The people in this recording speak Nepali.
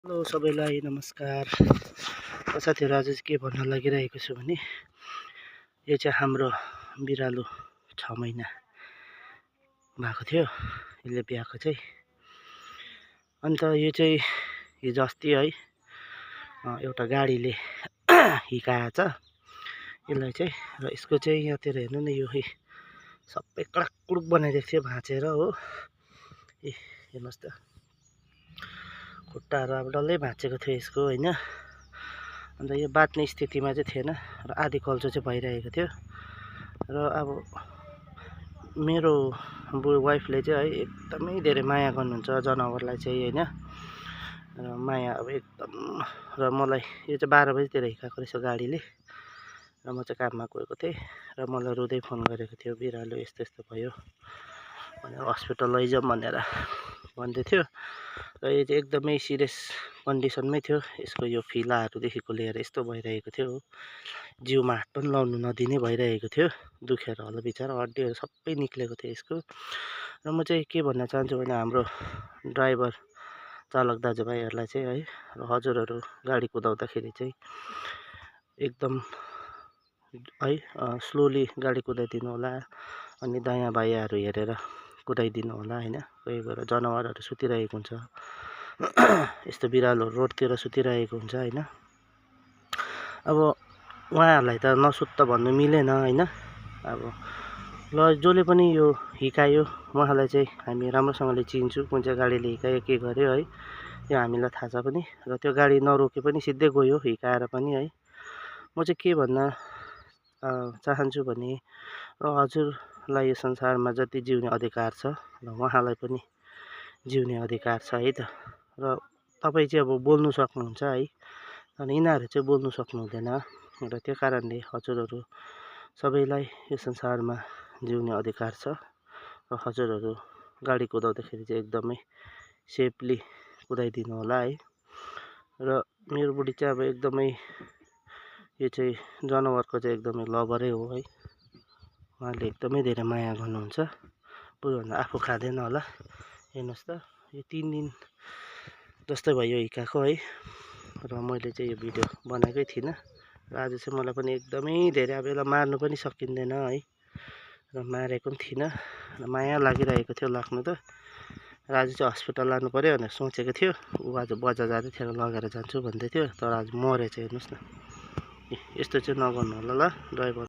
हेलो सबैलाई नमस्कार। साथीहरु आज चाहिँ के भन्न लागिरहेको छु भने यो चाहिँ हाम्रो बिरालो 6 महिना भएको थियो यसले ब्याएको चाहिँ। अन्त यो चाहिँ हिजो अस्ति है एउटा गाडीले हिकाएछ यसलाई चाहिँ। र यसको चाहिँ यहाँतिर हेर्नु न यो सबै कडककुडुक बनाइदिएको थियो भाँचेर हो। हेर्नुहोस् त खुट्टाहरू अब डल्लै भाँचेको थियो यसको होइन। अन्त यो बाँच्ने स्थितिमा चाहिँ थिएन र आधी कल्चो चाहिँ भइरहेको थियो। र अब मेरो वाइफले चाहिँ है एकदमै धेरै माया गर्नुहुन्छ जनावरलाई चाहिँ होइन। र माया अब एकदम। र मलाई यो चाहिँ 12 बजीतिर हिकाएको रहेछ गाडीले। र म चाहिँ काममा गएको थिएँ र मलाई रुँदै फोन गरेको थियो, बिरालो यस्तो यस्तो भयो भनेर हस्पिटल लैजाउँ भनेर भन्दै थियो। र यो चाहिँ एकदमै सिरियस कन्डिसनमै थियो। यसको यो फिलाहरूदेखिको लिएर यस्तो भइरहेको थियो, जिउमा हात पनि लाउनु नदिने भइरहेको थियो। दुखेर होला बिचरा, हड्डीहरू सबै निक्लेको थियो यसको। र म चाहिँ के भन्न चाहन्छु भने हाम्रो ड्राइभर चालक दाजुभाइहरूलाई चाहिँ है, र हजुरहरू गाडी कुदाउँदाखेरि चाहिँ एकदम है स्लोली गाडी कुदाइदिनु होला। अनि दायाँ बायाँहरू हेरेर कुदाइदिनु होला होइन। कोही बेला जनावरहरू सुतिरहेको हुन्छ, यस्तो बिरालोहरू रोडतिर सुतिरहेको हुन्छ होइन। अब उहाँहरूलाई त नसुत्त भन्नु मिलेन होइन। अब ल जसले पनि यो हिकायो उहाँलाई चाहिँ हामी राम्रोसँगले चिन्छु, कुन चाहिँ गाडीले हिकायो के गर्यो है, त्यो हामीलाई थाहा छ पनि। र त्यो गाडी नरोके पनि सिधै गयो हिकाएर पनि है। म चाहिँ के भन्न चाहन्छु भने हजुरलाई यो संसारमा जति जिउने अधिकार छ र उहाँलाई पनि जिउने अधिकार छ है त। र तपाईँ चाहिँ अब बोल्नु सक्नुहुन्छ है, अनि यिनीहरू चाहिँ बोल्नु सक्नु हुँदैन। र त्यो कारणले हजुरहरू सबैलाई यो संसारमा जिउने अधिकार छ। र हजुरहरू गाडी कुदाउँदाखेरि चाहिँ एकदमै सेफली कुदाइदिनु होला है। र मेरो बुढी चाहिँ अब एकदमै यो चाहिँ जनावरको चाहिँ एकदमै लभरै हो है। उहाँले एकदमै धेरै माया गर्नुहुन्छ, बरुभन्दा आफू खाँदैन होला। हेर्नुहोस् त यो 3 दिन जस्तै भयो हिकाएको है। र मैले चाहिँ यो भिडियो बनाएकै थिइनँ। र आज चाहिँ मलाई पनि एकदमै धेरै अब यसलाई मार्नु पनि सकिँदैन है। र मारेको पनि थिइनँ र माया लागिरहेको थियो लाग्नु त। र आज चाहिँ हस्पिटल लानु पऱ्यो भनेर सोचेको थियो। ऊ आज बजार जाँदै थियो, लगेर जान्छु भन्दै थियो, तर आज मरेछ। हेर्नुहोस् न, यस्तो चाहिँ नगर्नु होला ल ड्राइभर।